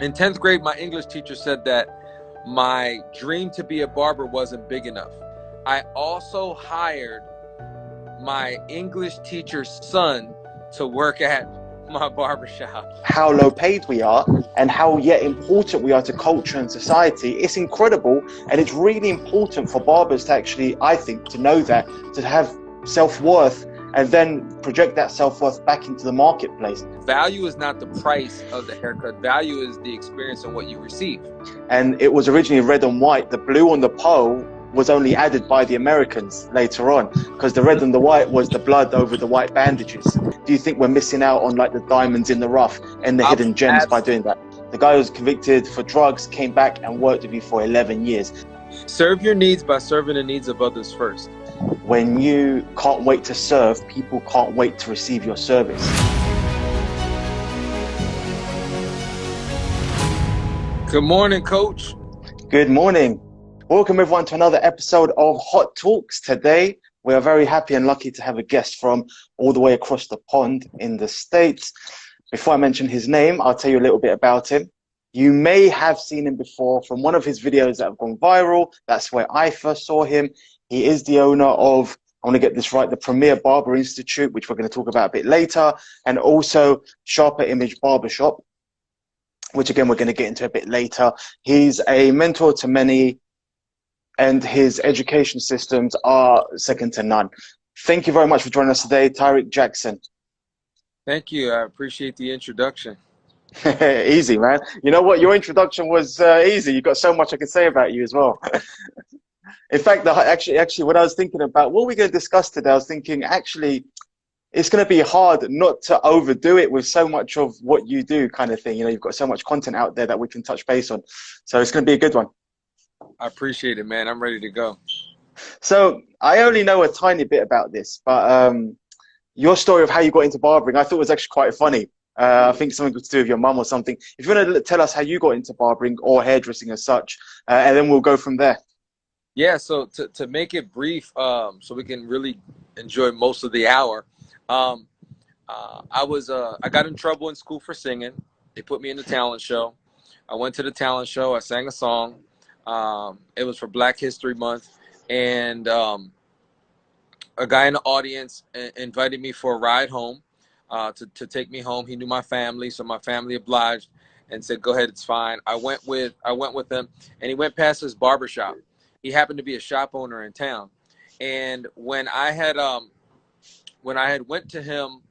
In 10th grade, my English teacher said that my dream to be a barber wasn't big enough. I also hired my English teacher's son to work at my barbershop. How low paid we are and how yet important we are to culture and society. It's incredible, and it's really important for barbers to actually, I think, to know that, to have self-worth and then project that self-worth back into the marketplace. Value is not the price of the haircut. Value is the experience and what you receive. And it was originally red and white. The blue on the pole was only added by the Americans later on, because the red and the white was the blood over the white bandages. Do you think we're missing out on like the diamonds in the rough and the hidden gems by doing that? The guy who was convicted for drugs came back and worked with you for 11 years. Serve your needs by serving the needs of others first. When you can't wait to serve, people can't wait to receive your service. Good morning, Coach. Good morning. Welcome everyone to another episode of Hot Talks. Today, we are very happy and lucky to have a guest from all the way across the pond in the States. Before I mention his name, I'll tell you a little bit about him. You may have seen him before from one of his videos that have gone viral. That's where I first saw him. He is the owner of, I want to get this right, the Premier Barber Institute, which we're going to talk about a bit later, and also Sharper Image Barbershop, which again, we're going to get into a bit later. He's a mentor to many, and his education systems are second to none. Thank you very much for joining us today, Tyrik Jackson. Thank you. I appreciate the introduction. Easy, man. You know what? Your introduction was easy. You've got so much I can say about you as well. In fact, actually, when I was thinking about what we're going to discuss today, I was thinking, actually, it's going to be hard not to overdo it with so much of what you do kind of thing. You know, you've got so much content out there that we can touch base on. So it's going to be a good one. I appreciate it, man. I'm ready to go. So I only know a tiny bit about this, but your story of how you got into barbering, I thought was actually quite funny. I think something to do with your mum or something. If you want to tell us how you got into barbering or hairdressing as such, and then we'll go from there. Yeah, so to make it brief, so we can really enjoy most of the hour, I got in trouble in school for singing. They put me in the talent show. I went to the talent show. I sang a song. It was for Black History Month, and a guy in the audience invited me for a ride home, to take me home. He knew my family, so my family obliged and said, "Go ahead, it's fine." I went with him, and he went past his barbershop. He happened to be a shop owner in town, and when I had went to him,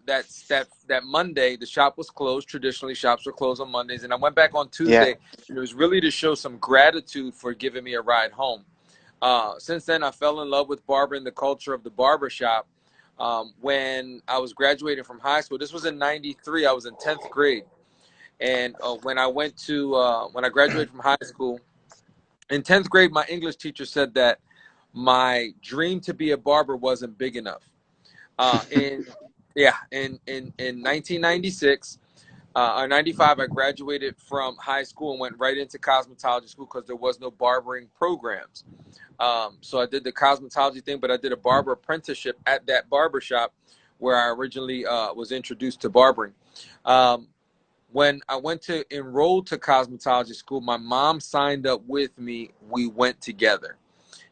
that Monday, the shop was closed. Traditionally, shops were closed on Mondays, and I went back on Tuesday. Yeah. And it was really to show some gratitude for giving me a ride home. Since then, I fell in love with barbering, the culture of the barbershop. When I was graduating from high school, this was in '93. I was in 10th grade, and when I graduated from high school. In 10th grade, my English teacher said that my dream to be a barber wasn't big enough. In 1996 or 95, I graduated from high school and went right into cosmetology school because there was no barbering programs. So I did the cosmetology thing, but I did a barber apprenticeship at that barbershop where I originally was introduced to barbering. When I went to enroll to cosmetology school, my mom signed up with me. We went together,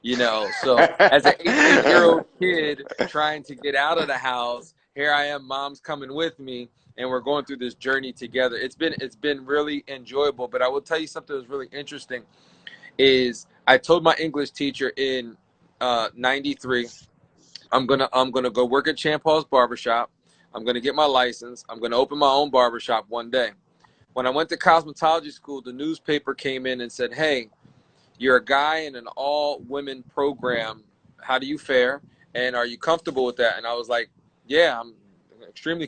you know. So as an 18-year-old kid trying to get out of the house, here I am, mom's coming with me, and we're going through this journey together. It's been really enjoyable. But I will tell you something that's really interesting is I told my English teacher in '93, I'm gonna go work at Champ Paul's barbershop. I'm going to get my license. I'm going to open my own barbershop one day. When I went to cosmetology school, the newspaper came in and said, "Hey, you're a guy in an all-women program. How do you fare? And are you comfortable with that?" And I was like, "Yeah,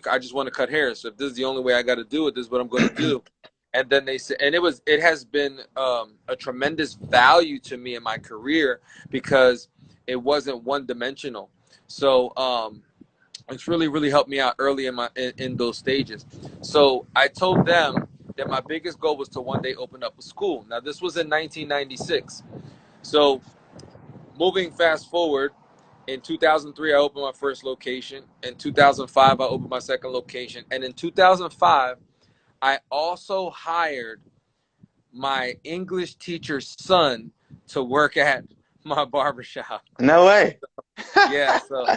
I just want to cut hair. So if this is the only way I got to do it, this is what I'm going to do." And then they said, and it has been a tremendous value to me in my career because it wasn't one-dimensional. So, it's really helped me out early in those stages. So I told them that my biggest goal was to one day open up a school. Now this was in 1996. So moving fast forward, in 2003 I opened my first location. In 2005 I opened my second location, and in 2005 I also hired my English teacher's son to work at my barbershop. No way. Yeah, so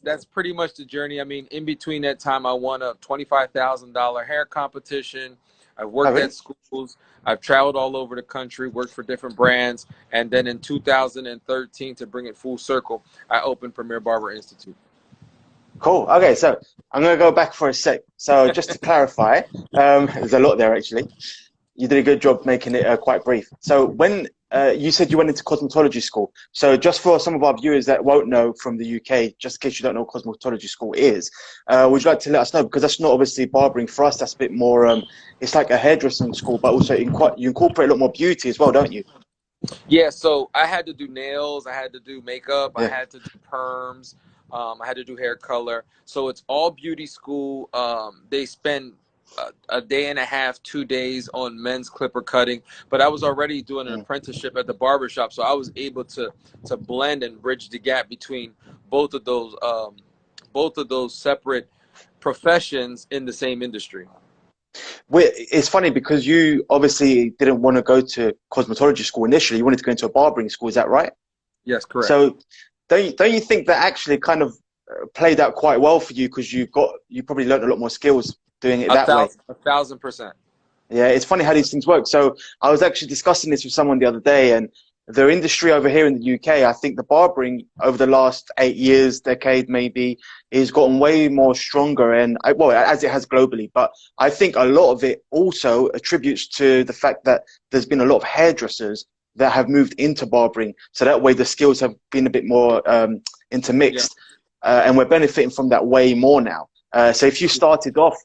that's pretty much the journey. I mean, in between that time, I won a $25,000 hair competition. I've Oh, worked at really? schools. I've traveled all over the country, worked for different brands, and then in 2013, to bring it full circle, I opened Premier Barber Institute. Cool. Okay, so I'm going to go back for a sec. So just to clarify, there's a lot there actually. You did a good job making it quite brief. So when you said you went into cosmetology school, so just for some of our viewers that won't know from the UK, just in case you don't know what cosmetology school is, would you like to let us know? Because that's not obviously barbering for us. That's a bit more. It's like a hairdressing school, but also you incorporate a lot more beauty as well, don't you? Yeah, so I had to do nails, I had to do makeup, I Yeah. had to do perms, I had to do hair color. So it's all beauty school. They spend a day and a half, 2 days on men's clipper cutting, but I was already doing an Mm. apprenticeship at the barber shop, so I was able to blend and bridge the gap between both of those both of those separate professions in the same industry. It's funny because you obviously didn't want to go to cosmetology school initially. You wanted to go into a barbering school. Is that right? Yes, correct. So don't you think that actually kind of played out quite well for you because you probably learned a lot more skills doing it that way. 1,000%. Yeah, it's funny how these things work. So I was actually discussing this with someone the other day, and the industry over here in the UK, I think the barbering over the last 8 years, decade maybe, has gotten way more stronger, and well, as it has globally. But I think a lot of it also attributes to the fact that there's been a lot of hairdressers that have moved into barbering, so that way the skills have been a bit more Yeah. intermixed, and we're benefiting from that way more now. So if you started off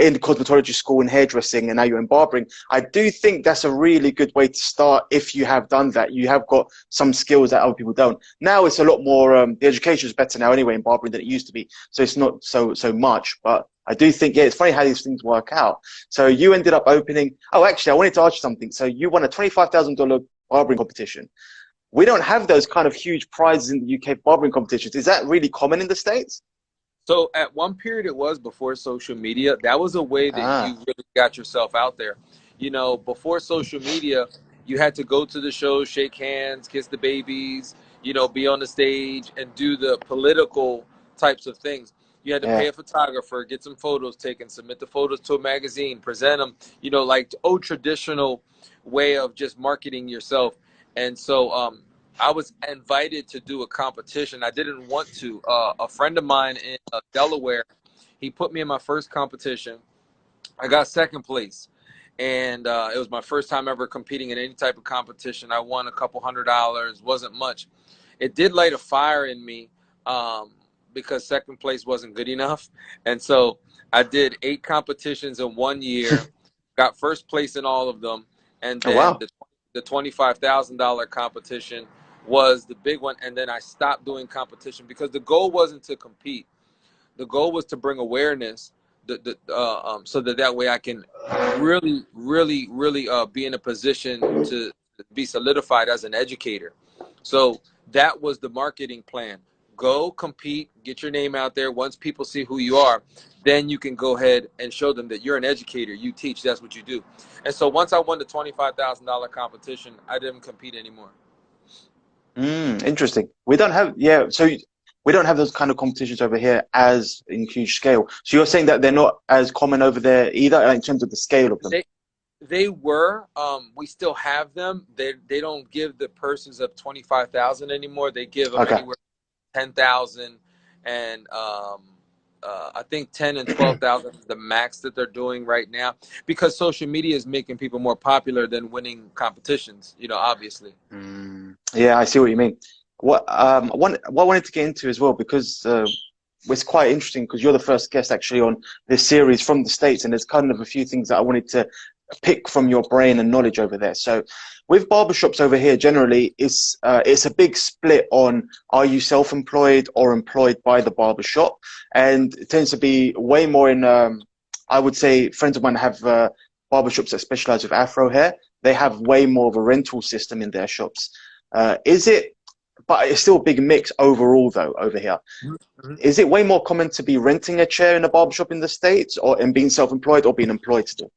in the cosmetology school in hairdressing and now you're in barbering, I do think that's a really good way to start. If you have done that, you have got some skills that other people don't. Now it's a lot more, the education is better now anyway in barbering than it used to be, so it's not so much, but I do think, yeah, it's funny how these things work out. So you ended up opening, oh, actually I wanted to ask you something. So you won a $25,000 barbering competition. We don't have those kind of huge prizes in the UK barbering competitions. Is that really common in the States? So at one period it was before social media. That was a way that you Ah, really got yourself out there. You know, before social media, you had to go to the shows, shake hands, kiss the babies, you know, be on the stage and do the political types of things. You had to pay yeah. a photographer, get some photos taken, submit the photos to a magazine, present them, you know, like old traditional way of just marketing yourself. And so I was invited to do a competition. I didn't want to. A friend of mine in Delaware, he put me in my first competition. I got second place, and it was my first time ever competing in any type of competition. I won a couple $100. Wasn't much. It did light a fire in me um, because second place wasn't good enough, and so I did 8 competitions in 1 year, got first place in all of them, and Oh, then wow. the $25,000 competition was the big one. And then I stopped doing competition because the goal wasn't to compete. The goal was to bring awareness, so that way I can really be in a position to be solidified as an educator. So that was the marketing plan. Go compete, get your name out there. Once people see who you are, then you can go ahead and show them that you're an educator. You teach. That's what you do. And so once I won the $25,000 competition, I didn't compete anymore. Interesting. We don't have, yeah, so we don't have those kind of competitions over here as in huge scale. So you're saying that they're not as common over there either, like, in terms of the scale of them. They were. We still have them. They don't give the persons of 25,000 anymore. They give them Okay. anywhere 10,000, and I think 10 and 12,000 is the max that they're doing right now because social media is making people more popular than winning competitions. You know, obviously. Yeah, I see what you mean. What I wanted to get into as well, because it's quite interesting because you're the first guest actually on this series from the States, and there's kind of a few things that I wanted to pick from your brain and knowledge over there. So with barbershops over here, generally, it's a big split on, are you self-employed or employed by the barbershop? And it tends to be way more in, I would say friends of mine have barbershops that specialize with Afro hair. They have way more of a rental system in their shops. Is it but it's still a big mix overall, though, over here. Mhm. Is it way more common to be renting a chair in a barbershop in the States or and being self-employed or being employed still?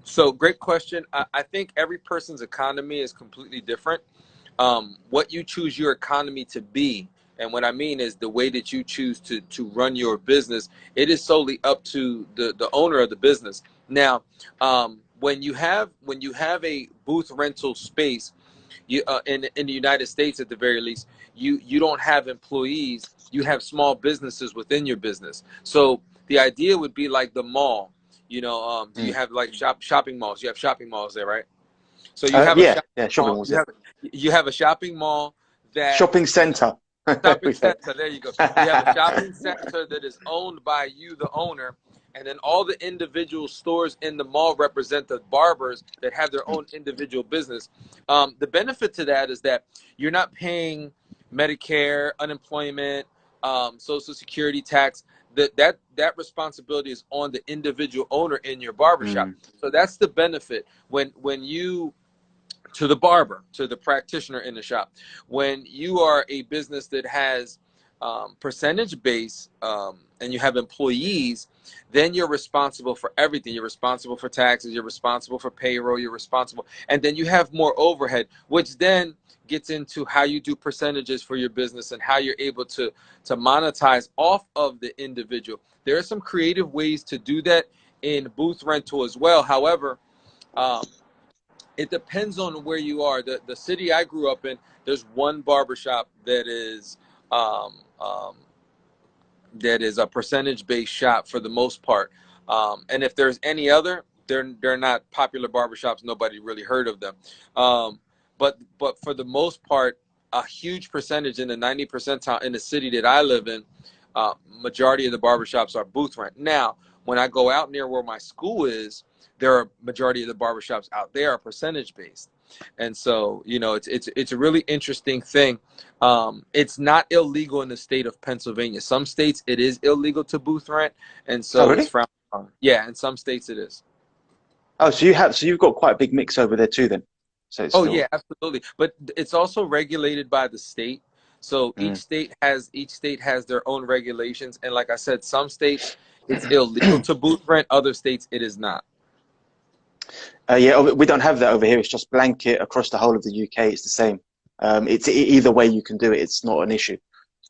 So great question. I think every person's economy is completely different. What you choose your economy to be, and what I mean is the way that you choose to run your business, it is solely up to the owner of the business. Now, when you have a booth rental space, in the United States at the very least, you don't have employees. You have small businesses within your business. So the idea would be like the mall. Do you Mm. have like shopping malls? You have shopping malls there, right? So you have a Yeah, shopping yeah, shopping mall. malls, You yeah. have a shopping mall that Shopping center. shopping We say. center. There you go. You have a shopping center that is owned by you, the owner, and then all the individual stores in the mall represent the barbers that have their own individual business. The benefit to that is that you're not paying Medicare, unemployment, Social Security tax. That responsibility is on the individual owner in your barbershop. Mm. So that's the benefit when you to the barber, to the practitioner in the shop. When you are a business that has percentage base and you have employees, then you're responsible for everything. You're responsible for taxes, you're responsible for payroll, you're responsible. And then you have more overhead, which then gets into how you do percentages for your business and how you're able to monetize off of the individual. There are some creative ways to do that in booth rental as well. However, um, it depends on where you are. The city I grew up in, there's one barbershop um, um, that is a percentage based shop for the most part. And if there's any other, they're not popular barbershops. Nobody really heard of them. But for the most part, a huge percentage in the 90 percentile in the city that I live in, majority of the barbershops are booth rent. Now, when I go out near where my school is, there are majority of the barbershops out there are percentage based. And so, it's a really interesting thing. It's not illegal in the state of Pennsylvania. Some states it is illegal to booth rent, and Oh, so it's really? frowned upon. Yeah, in some states it is. Oh, so you've got quite a big mix over there too, then. So it's Oh yeah, still. absolutely. But it's also regulated by the state. So Mm. each state has their own regulations, and like I said, some states it's illegal to booth rent, other states it is not. Yeah, we don't have that over here. It's just blanket across the whole of the UK. It's the same. Either way you can do it. It's not an issue.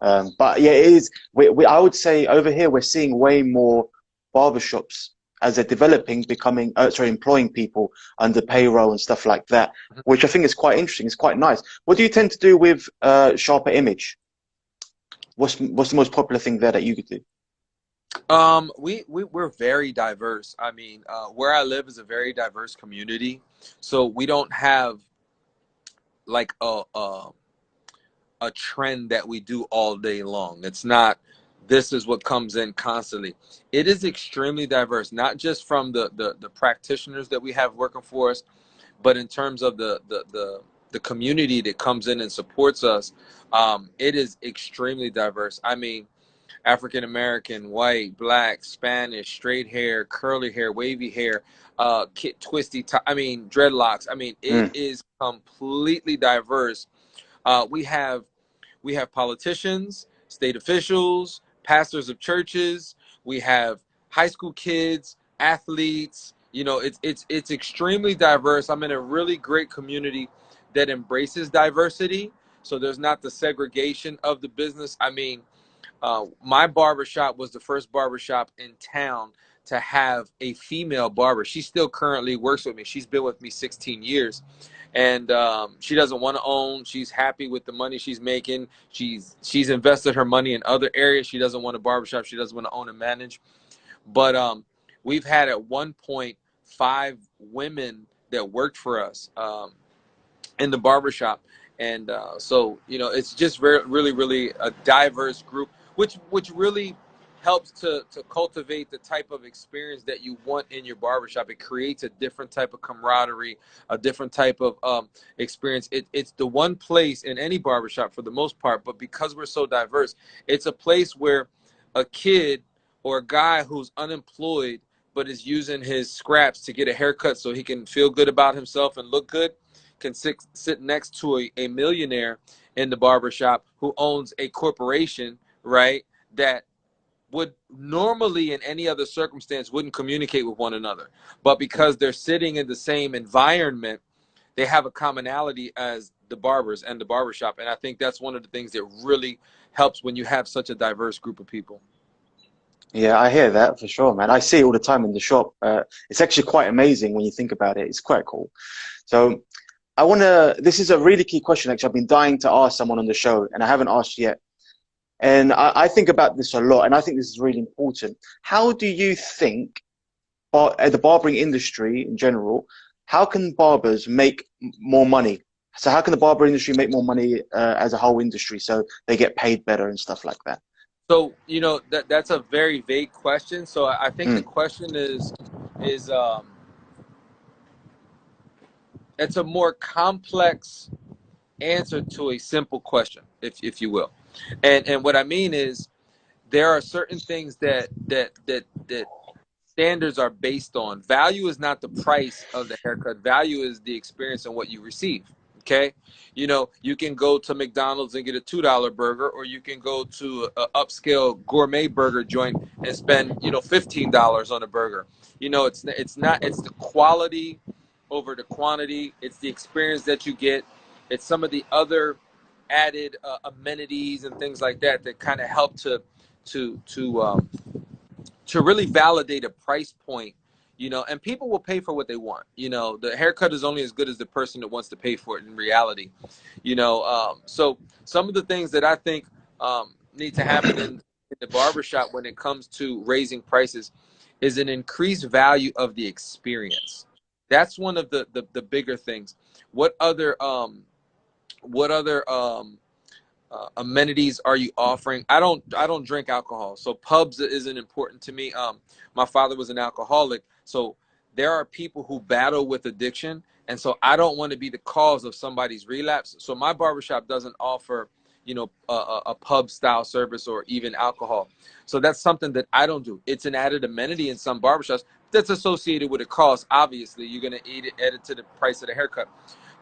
But yeah, it is. I would say over here we're seeing way more barbershops as they're developing, employing people under payroll and stuff like that, which I think is quite interesting. It's quite nice. What do you tend to do with Sharper Image? What's the most popular thing there that you could do? We're very diverse. I mean, where I live is a very diverse community, so we don't have like a trend that we do all day long. It's not this is what comes in constantly. It is extremely diverse, not just from the practitioners that we have working for us, but in terms of the community that comes in and supports us. It is extremely diverse. I mean, African American, white, black, Spanish, straight hair, curly hair, wavy hair, I mean, dreadlocks. I mean, it Mm. is completely diverse. We have politicians, state officials, pastors of churches. We have high school kids, athletes. It's extremely diverse. I'm in a really great community that embraces diversity. So there's not the segregation of the business. I mean, my barbershop was the first barbershop in town to have a female barber. She still currently works with me. She's been with me 16 years. And she doesn't want to own. She's happy with the money she's making. She's invested her money in other areas. She doesn't want a barbershop. She doesn't want to own and manage. But we've had at one point 5 women that worked for us in the barbershop. And so, it's just really, really a diverse group, which really helps to cultivate the type of experience that you want in your barbershop. It creates a different type of camaraderie, a different type of experience. It's the one place in any barbershop for the most part, but because we're so diverse, it's a place where a kid or a guy who's unemployed but is using his scraps to get a haircut so he can feel good about himself and look good can sit next to a millionaire in the barbershop who owns a corporation, right, that would normally in any other circumstance wouldn't communicate with one another. But because they're sitting in the same environment, they have a commonality as the barbers and the barbershop. And I think that's one of the things that really helps when you have such a diverse group of people. Yeah, I hear that for sure, man. I see it all the time in the shop. It's actually quite amazing when you think about it. It's quite cool. So this is a really key question, actually. I've been dying to ask someone on the show, and I haven't asked yet. And I think about this a lot, and I think this is really important. How do you think, the barbering industry in general, how can barbers make more money? So how can the barber industry make more money as a whole industry so they get paid better and stuff like that? So, that's a very vague question. So I think the Mm, question is it's a more complex answer to a simple question, if you will. And what I mean is there are certain things that standards are based on. Value is not the price of the haircut. Value is the experience and what you receive. Okay, you can go to McDonald's and get a $2 burger, or you can go to an upscale gourmet burger joint and spend $15 on a burger. It's the quality over the quantity. It's the experience that you get. It's some of the other added amenities and things like that that kind of help to really validate a price point, and people will pay for what they want. The haircut is only as good as the person that wants to pay for it in reality. So some of the things that I think need to happen in the barbershop when it comes to raising prices is an increased value of the experience. That's one of the bigger things. What other amenities are you offering? I don't drink alcohol, so pubs isn't important to me. My father was an alcoholic, so there are people who battle with addiction, and so I don't want to be the cause of somebody's relapse. So my barbershop doesn't offer a pub style service or even alcohol. So that's something that I don't do. It's an added amenity in some barbershops that's associated with a cost. Obviously you're going to add it to the price of the haircut.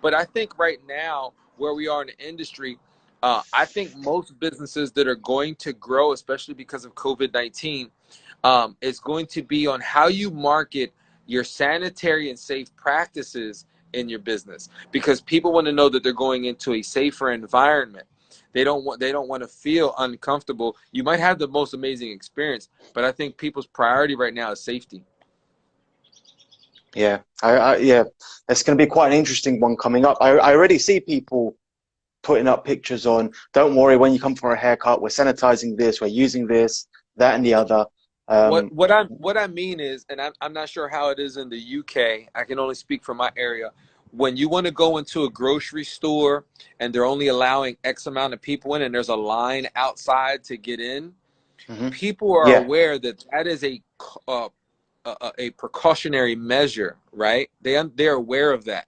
But I think right now where we are in the industry, I think most businesses that are going to grow, especially because of COVID-19, is going to be on how you market your sanitary and safe practices in your business, because people want to know that they're going into a safer environment. They don't want to feel uncomfortable. You might have the most amazing experience, but I think people's priority right now is safety. yeah, yeah, it's going to be quite an interesting one coming up. I already see people putting up pictures on, don't worry, when you come for a haircut, we're sanitizing this, we're using this, that, and the other. What I mean is, and I'm not sure how it is in the UK. I can only speak for my area. When you want to go into a grocery store and they're only allowing X amount of people in, and there's a line outside to get in, Mhm. people are Yeah. aware that that is uh, a precautionary measure, right? They're aware of that.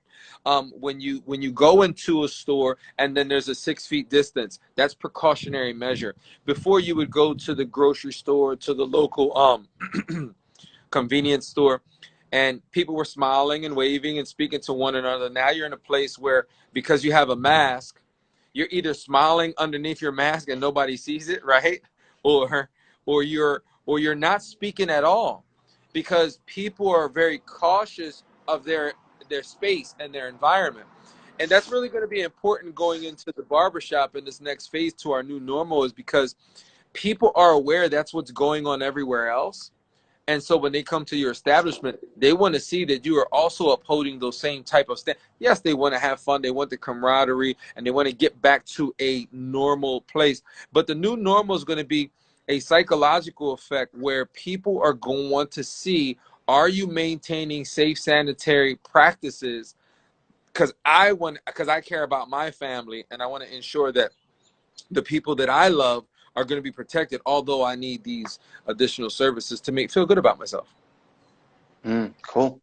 When you go into a store and then there's a 6 feet distance, that's precautionary measure. Before you would go to the grocery store, to the local convenience store, and people were smiling and waving and speaking to one another. Now you're in a place where, because you have a mask, you're either smiling underneath your mask and nobody sees it, right? Or or you're not speaking at all, because people are very cautious of their space and their environment. And that's really going to be important going into the barbershop in this next phase to our new normal, is because people are aware that's what's going on everywhere else. And so when they come to your establishment, they want to see that you are also upholding those same type of stand. Yes, they want to have fun, they want the camaraderie, and they want to get back to a normal place. But the new normal is going to be a psychological effect where people are going to want to see, are you maintaining safe sanitary practices? Because I care about my family, and I want to ensure that the people that I love are going to be protected, although I need these additional services to make feel good about myself. Cool.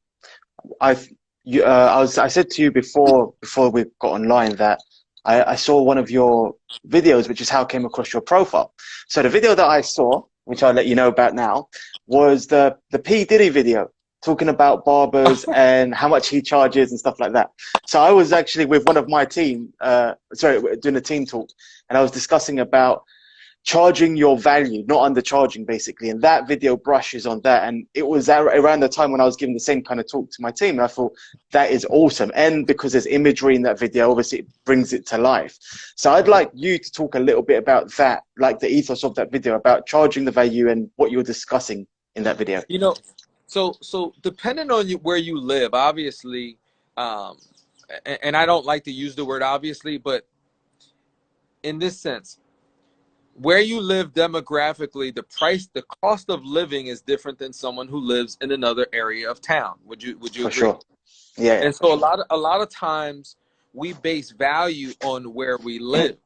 I've I said to you before we got online that I saw one of your videos, which is how I came across your profile. So the video that I saw, which I'll let you know about now, was the P Diddy video. talking about barbers and how much he charges and stuff like that. So I was actually with one of my team, doing a team talk, and I was discussing about charging your value, not undercharging, basically. And that video brushes on that. And it was around the time when I was giving the same kind of talk to my team. And I thought that is awesome. And because there's imagery in that video, obviously it brings it to life. So I'd like you to talk a little bit about that, like the ethos of that video, about charging the value and what you're discussing in that video. You know, so depending on where you live, obviously, and I don't like to use the word obviously, but in this sense, where you live demographically, the cost of living is different than someone who lives in another area of town. Would you For agree? sure. Yeah. And so a lot of times we base value on where we live.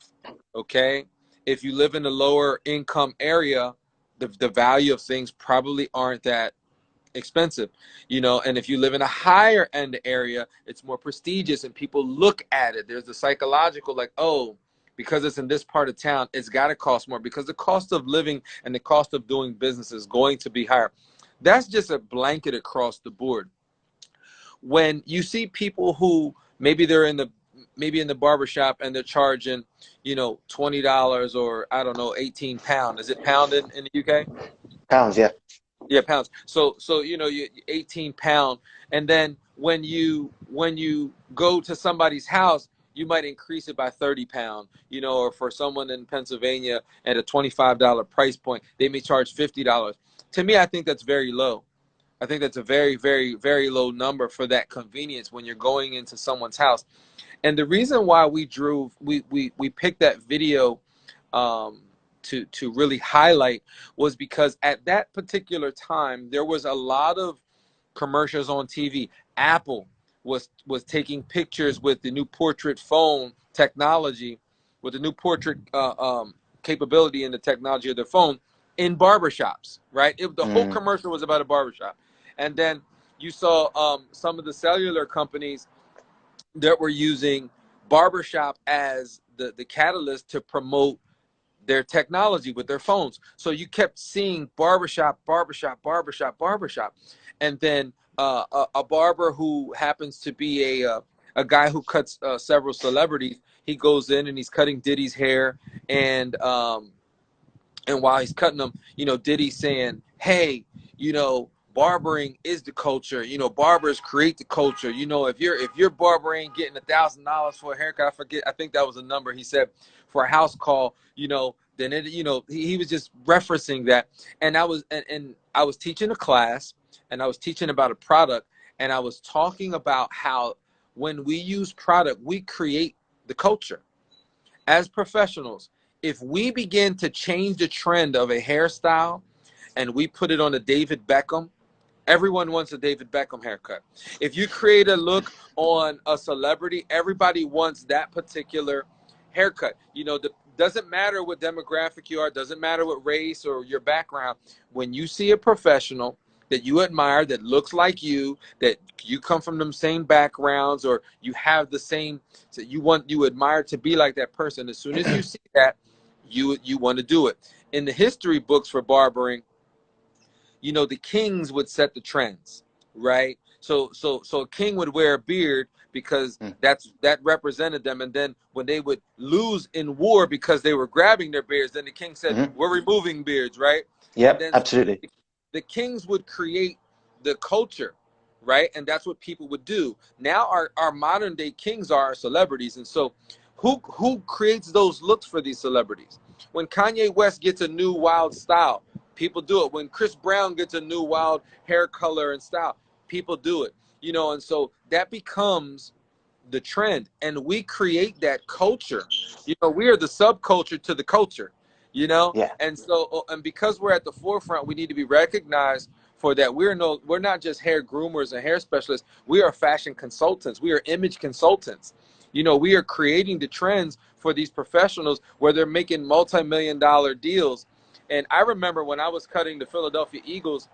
Okay, if you live in a lower income area, the value of things probably aren't that expensive, you know. And if you live in a higher end area, it's more prestigious and people look at it. There's the psychological, like, oh, because it's in this part of town, it's got to cost more, because the cost of living and the cost of doing business is going to be higher. That's just a blanket across the board. When you see people who maybe they're in the barbershop and they're charging, you know, $20, or I don't know, 18 pound. Is it pound in the UK? Pounds, yeah. Yeah, pounds. So you know, you 18 pound, and then when you go to somebody's house, you might increase it by 30 pound, you know, or for someone in Pennsylvania at a $25 price point, they may charge $50. To me, I think that's very low. I think that's a very, very, very low number for that convenience when you're going into someone's house. And the reason why we picked that video to really highlight was because at that particular time there was a lot of commercials on TV. Apple was taking pictures with the new portrait phone technology, with the new portrait capability in the technology of their phone in barbershops, right? The whole commercial was about a barbershop. And then you saw some of the cellular companies that were using barbershop as the catalyst to promote their technology with their phones. So you kept seeing barbershop, barbershop, barbershop, barbershop. And then a barber who happens to be a guy who cuts several celebrities, he goes in and he's cutting Diddy's hair, and while he's cutting them, you know, Diddy's saying, hey, you know, barbering is the culture. You know, barbers create the culture. You know, if your barber ain't getting $1,000 for a haircut, I think that was a number he said, for a house call, you know, then it, you know, he was just referencing that. And I was teaching a class, and I was teaching about a product, and I was talking about how when we use product, we create the culture. As professionals, if we begin to change the trend of a hairstyle and we put it on a David Beckham, everyone wants a David Beckham haircut. If you create a look on a celebrity, everybody wants that particular haircut. You know, doesn't matter what demographic you are, doesn't matter what race or your background. When you see a professional that you admire, that looks like you, that you come from them same backgrounds, or you have the same, so you admire to be like that person. As soon as you see that, you want to do it. In the history books for barbering, you know, the kings would set the trends, right? So a king would wear a beard because that represented them. And then when they would lose in war because they were grabbing their beards, then the king said, we're removing beards, right? Yeah, and then absolutely. the kings would create the culture, right? And that's what people would do. Now our modern day kings are our celebrities. And so who creates those looks for these celebrities? When Kanye West gets a new wild style, people do it. When Chris Brown gets a new wild hair color and style, people do it. You know, and so that becomes the trend, and we create that culture. You know, we are the subculture to the culture, you know. Yeah. And so and because we're at the forefront, we need to be recognized for that. We're not just hair groomers and hair specialists. We are fashion consultants. We are image consultants. You know, we are creating the trends for these professionals where they're making multi-million-dollar deals. And I remember when I was cutting the Philadelphia Eagles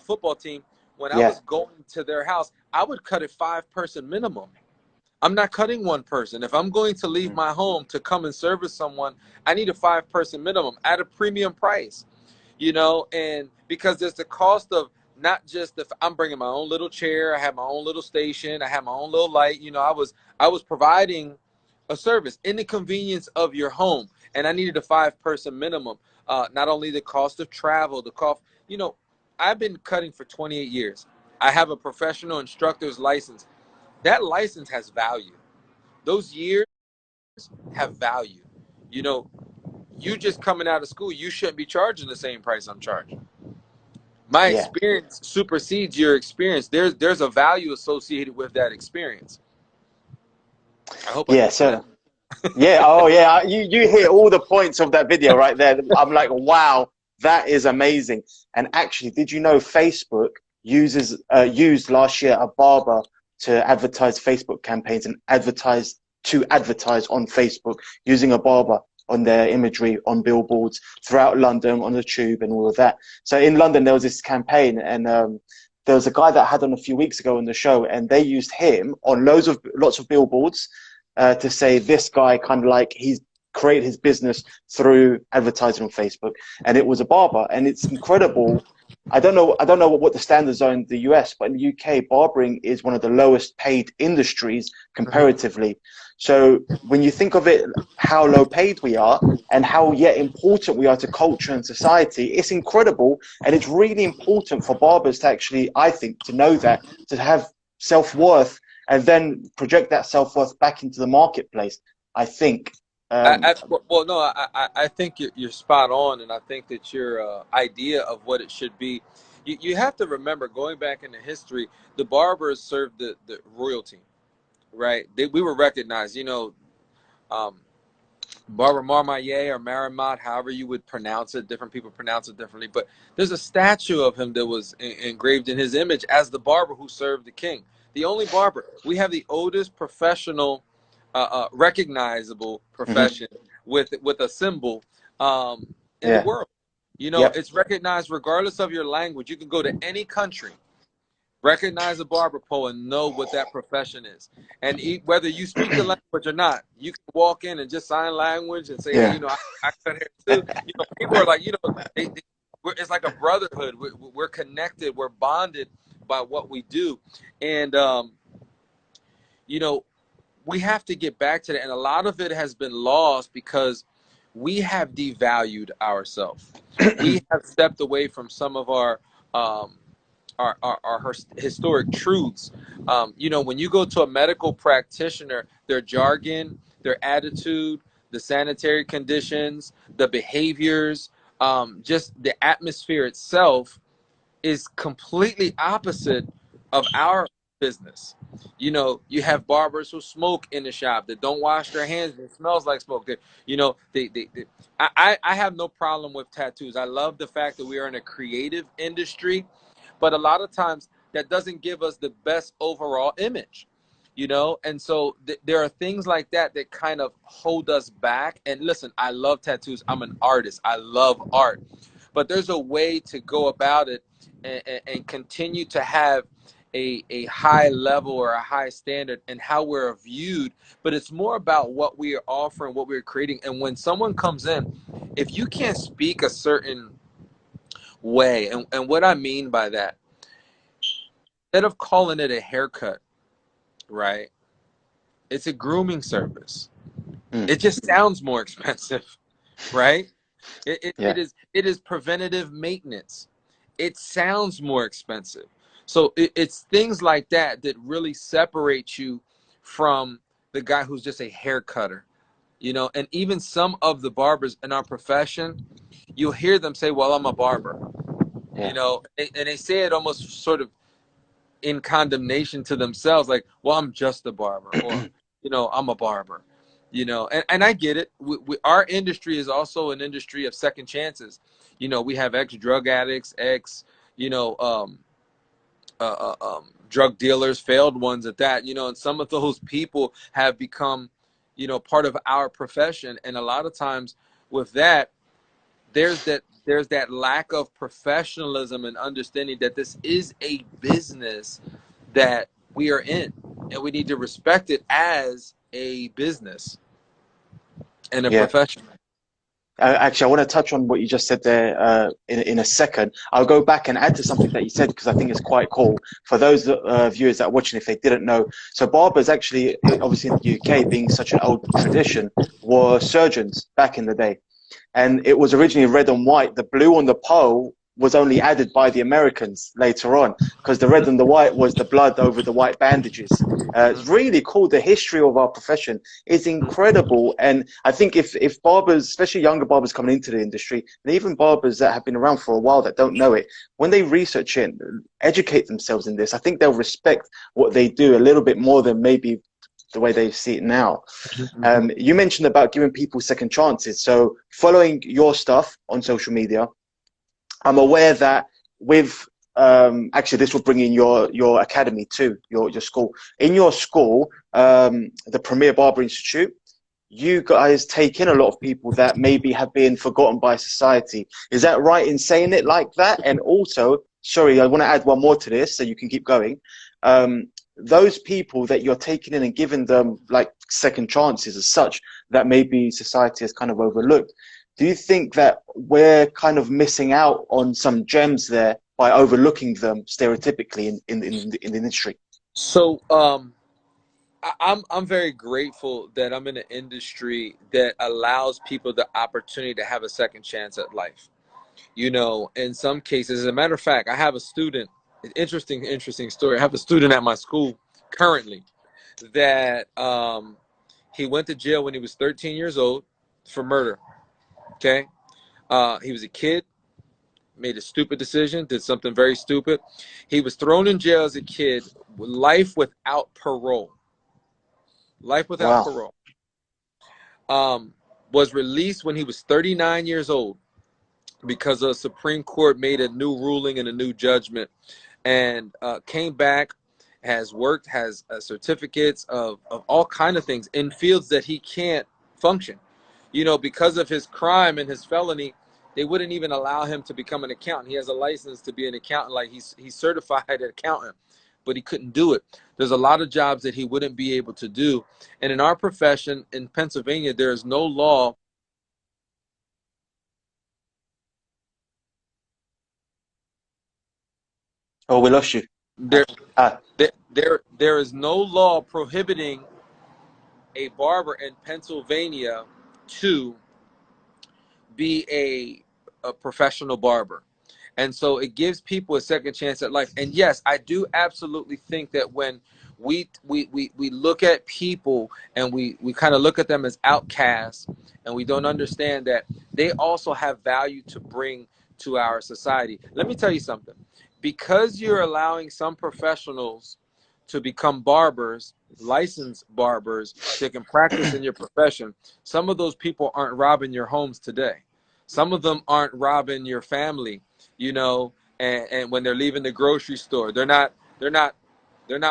football team, when I Yeah. was going to their house, I would cut a 5-person minimum. I'm not cutting one person. If I'm going to leave my home to come and service someone, I need a 5-person minimum at a premium price. you know, and because there's the cost of not just the, I'm bringing my own little chair, I have my own little station, I have my own little light, you know, I was providing a service in the convenience of your home, and I needed a 5-person minimum. Not only the cost of travel, the cost, you know, I've been cutting for 28 years. I have a professional instructor's license. That license has value. Those years have value. You know, you just coming out of school, you shouldn't be charging the same price I'm charging. My Yeah. experience supersedes your experience. There's a value associated with that experience. I hope I Yeah. made sense. So yeah. Oh yeah. You hit all the points of that video right there. I'm like, wow, that is amazing. And actually, did you know Facebook used last year a barber to advertise Facebook campaigns and advertise on Facebook using a barber on their imagery on billboards throughout London, on the tube, and all of that. So in London, there was this campaign, and there was a guy that I had on a few weeks ago on the show, and they used him on lots of billboards to say this guy kind of like he's created his business through advertising on Facebook, and it was a barber, and it's incredible. I don't know what the standards are in the US, but in the UK, barbering is one of the lowest paid industries Mhm. comparatively. So when you think of it, how low paid we are and how yet important we are to culture and society, it's incredible. And it's really important for barbers to actually, I think, to know that, to have self-worth and then project that self-worth back into the marketplace. I think. Um, Well, no, I think you're spot on, and I think that your idea of what it should be, you have to remember going back into history, the barbers served the royalty, right? We were recognized, you know, um, Barber Marmaille or Marimot, however you would pronounce it. Different people pronounce it differently, but there's a statue of him that was engraved in his image as the barber who served the king. The only barber. We have the oldest professional, recognizable mhm, profession with a symbol in the yeah. world. You know, Yep. it's recognized regardless of your language. You can go to any country, recognize a barber pole, and know what that profession is. And whether you speak the language or not, you can walk in and just sign language and say, "Hey, Yeah. you know, I cut hair too." You know, people are like, you know, it's like a brotherhood. We're connected. We're bonded by what we do, and you know, we have to get back to that. And a lot of it has been lost because we have devalued ourselves. We have stepped away from some of um, our historic truths. You know, when you go to a medical practitioner, their jargon, their attitude, the sanitary conditions, the behaviors, just the atmosphere itself is completely opposite of our business. You know, you have barbers who smoke in the shop that don't wash their hands and it smells like smoke. You know, I have no problem with tattoos. I love the fact that we are in a creative industry, but a lot of times that doesn't give us the best overall image. You know, and so there are things like that that kind of hold us back. And listen, I love tattoos. I'm an artist. I love art, but there's a way to go about it and continue to have a high level or a high standard and how we're viewed. But it's more about what we are offering, what we're creating. And when someone comes in, if you can't speak a certain way, and what I mean by that, instead of calling it a haircut, right, it's a grooming service. Mm, It just sounds more expensive, right? It, it, yeah. it is it is preventative maintenance. It sounds more expensive. So it's things like that that really separate you from the guy who's just a hair cutter. You know, and even some of the barbers in our profession, you'll hear them say, "Well, I'm a barber." You Yeah. know, and they say it almost sort of in condemnation to themselves, like, "Well, I'm just a barber," or, you know, "I'm a barber." You know, and I get it. Our industry is also an industry of second chances. You know, we have ex drug addicts, ex, you know, drug dealers, failed ones at that. You know, and some of those people have become, you know, part of our profession. And a lot of times with that, there's that lack of professionalism and understanding that this is a business that we are in, and we need to respect it as a business and a Yeah. profession. Actually, I want to touch on what you just said there in a second. I'll go back and add to something that you said because I think it's quite cool. For those viewers that are watching, if they didn't know, so barbers actually, obviously in the UK, being such an old tradition, were surgeons back in the day. And it was originally red and white. The blue on the pole was only added by the Americans later on because the red and the white was the blood over the white bandages. It's really cool. The history of our profession is incredible. And I think if barbers, especially younger barbers coming into the industry, and even barbers that have been around for a while that don't know it, when they research it, educate themselves in this, I think they'll respect what they do a little bit more than maybe the way they see it now. You mentioned about giving people second chances. So following your stuff on social media, I'm aware that with actually this will bring in your academy too, your school. In your school, the Premier Barber Institute, you guys take in a lot of people that maybe have been forgotten by society. Is that right in saying it like that? And also, sorry, I want to add one more to this so you can keep going. Those people that you're taking in and giving them like second chances as such that maybe society has kind of overlooked. Do you think that we're kind of missing out on some gems there by overlooking them stereotypically in the industry? So I'm very grateful that I'm in an industry that allows people the opportunity to have a second chance at life. You know, in some cases, as a matter of fact, I have a student, interesting story. I have a student at my school currently that he went to jail when he was 13 years old for murder. Okay. He was a kid, made a stupid decision, did something very stupid. He was thrown in jail as a kid, life without parole. Life without Wow. parole. Was released when he was 39 years old because the Supreme Court made a new ruling and a new judgment, and came back, has worked, has certificates of all kind of things in fields that he can't function. You know, because of his crime and his felony, they wouldn't even allow him to become an accountant. He has a license to be an accountant, like he's certified accountant, but he couldn't do it. There's a lot of jobs that he wouldn't be able to do. And in our profession in Pennsylvania, there is no law. Oh, we lost you. There, Ah, there is no law prohibiting a barber in Pennsylvania to be a professional barber. And so it gives people a second chance at life. And yes, I do absolutely think that when we look at people and we kind of look at them as outcasts, and we don't understand that they also have value to bring to our society. Let me tell you something. Because you're allowing some professionals to become barbers, licensed barbers, that can practice in your profession, some of those people aren't robbing your homes today. Some of them aren't robbing your family, you know, and when they're leaving the grocery store, they're not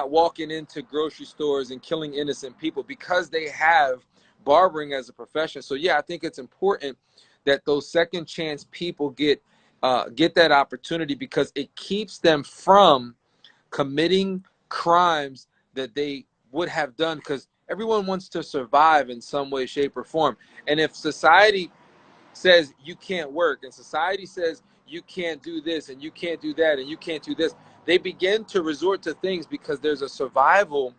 walking into grocery stores and killing innocent people because they have barbering as a profession. So yeah, I think it's important that those second chance people get that opportunity, because it keeps them from committing crimes that they would have done, because everyone wants to survive in some way, shape, or form. And if society says you can't work, and society says you can't do this and you can't do that and you can't do this, they begin to resort to things because there's a survival,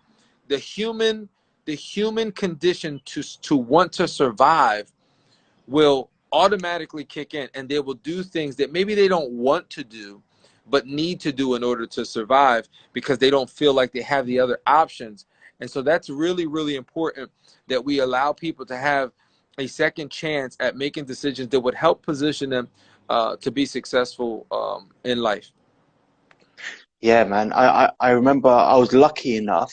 the human condition to want to survive will automatically kick in, and they will do things that maybe they don't want to do but need to do in order to survive, because they don't feel like they have the other options. And so that's really, really important, that we allow people to have a second chance at making decisions that would help position them to be successful in life. yeah, man. I remember I was lucky enough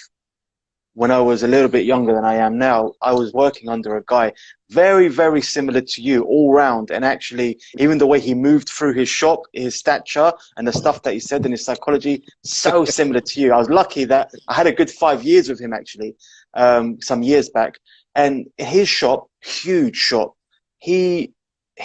when I was a little bit younger than I am now. I was working under a guy very, very similar to you all round. And actually, even the way he moved through his shop, his stature, and the stuff that he said in his psychology, so similar to you. I was lucky that I had a good 5 years with him, actually, some years back. And his shop, huge shop, he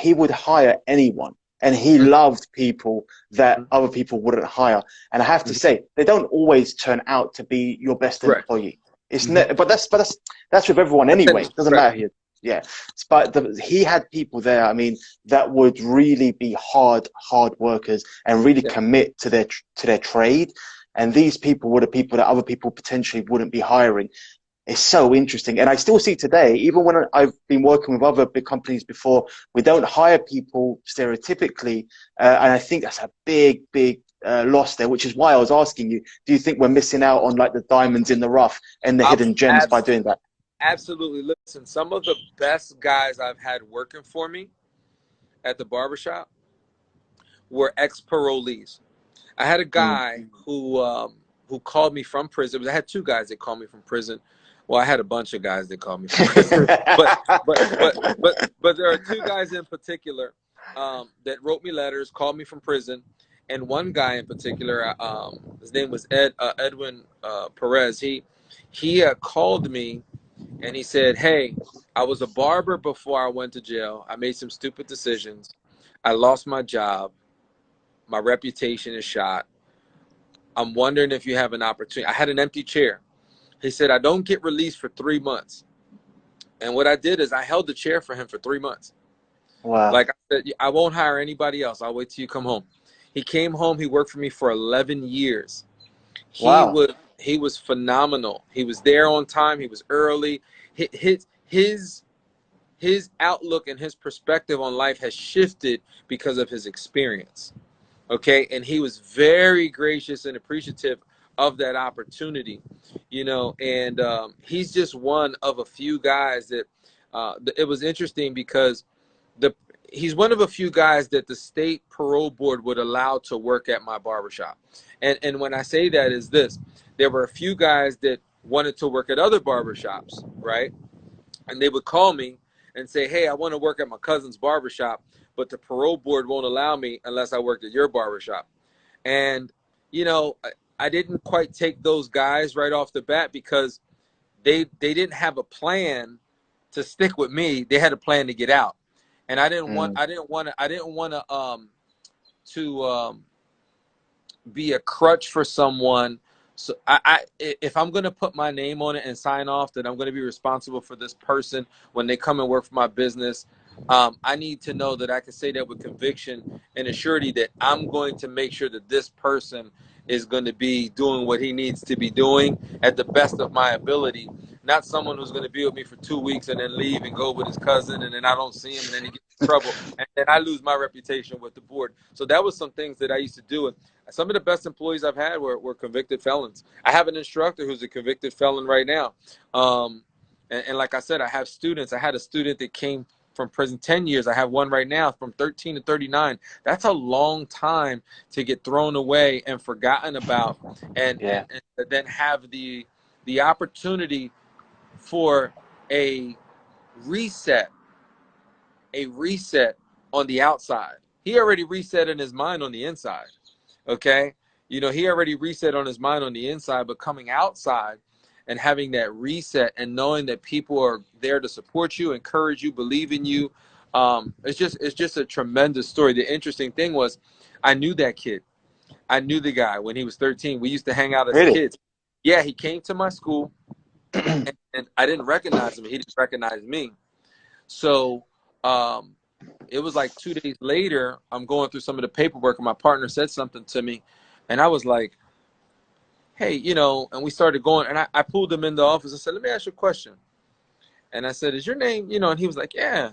would hire anyone. And he loved people that other people wouldn't hire. And I have to say, they don't always turn out to be your best Correct. employee. It's but that's with everyone anyway. It doesn't matter here. Yeah, but he had people there. I mean, that would really be hard workers and really Yeah. commit to their trade. And these people were the people that other people potentially wouldn't be hiring. It's so interesting. And I still see today, even when I've been working with other big companies before, we don't hire people stereotypically. And I think that's a big, big loss there, which is why I was asking you, do you think we're missing out on like the diamonds in the rough and the hidden gems by doing that? Absolutely. Listen, some of the best guys I've had working for me at the barbershop were ex-parolees. I had a Mm. guy who called me from prison. I had two guys that called me from prison. Well, I had a bunch of guys that called me from prison, but there are two guys in particular that wrote me letters, called me from prison, and one guy in particular, his name was Edwin Perez. He called me and he said, "Hey, I was a barber before I went to jail. I made some stupid decisions. I lost my job. My reputation is shot. I'm wondering if you have an opportunity." I had an empty chair. He said, "I don't get released for 3 months." And what I did is I held the chair for him for 3 months. Wow. Like I said, I won't hire anybody else. I'll wait till you come home. He came home. He worked for me for 11 years. He Wow. was he was phenomenal. He was there on time. He was early. His outlook and his perspective on life has shifted because of his experience. Okay, and he was very gracious and appreciative of that opportunity, and he's just one of a few guys that it was interesting because the he's one of a few guys that the state parole board would allow to work at my barbershop. And when I say that is this, there were a few guys that wanted to work at other barbershops, right? And they would call me and say, "Hey, I want to work at my cousin's barbershop, but the parole board won't allow me unless I worked at your barbershop." And, you know, I didn't quite take those guys right off the bat because they didn't have a plan to stick with me. They had a plan to get out. And Mm. I didn't want to be a crutch for someone. So if I'm going to put my name on it and sign off that I'm going to be responsible for this person when they come and work for my business, I need to know that I can say that with conviction and a surety that I'm going to make sure that this person is going to be doing what he needs to be doing at the best of my ability. Not someone who's going to be with me for 2 weeks and then leave and go with his cousin, and then I don't see him and then he gets in trouble and then I lose my reputation with the board. So that was some things that I used to do. And some of the best employees I've had were convicted felons. I have an instructor who's a convicted felon right now. And like I said, I have students. I had a student that came from prison 10 years. I have one right now from 13 to 39. That's a long time to get thrown away and forgotten about, Yeah. and then have the opportunity for a reset, a reset on the outside. He already reset in his mind on the inside. Okay. He already reset on his mind on the inside, but coming outside and having that reset and knowing that people are there to support you, encourage you, believe in you. It's just a tremendous story. The interesting thing was I knew that kid. I knew the guy when he was 13. We used to hang out as Really? kids. Yeah, he came to my school and I didn't recognize him. He didn't recognize me. So it was like 2 days later, I'm going through some of the paperwork and my partner said something to me. And I was like, "Hey, and we started going, and I pulled him in the office. I said, "Let me ask you a question." And I said, "Is your name, and he was like, "Yeah."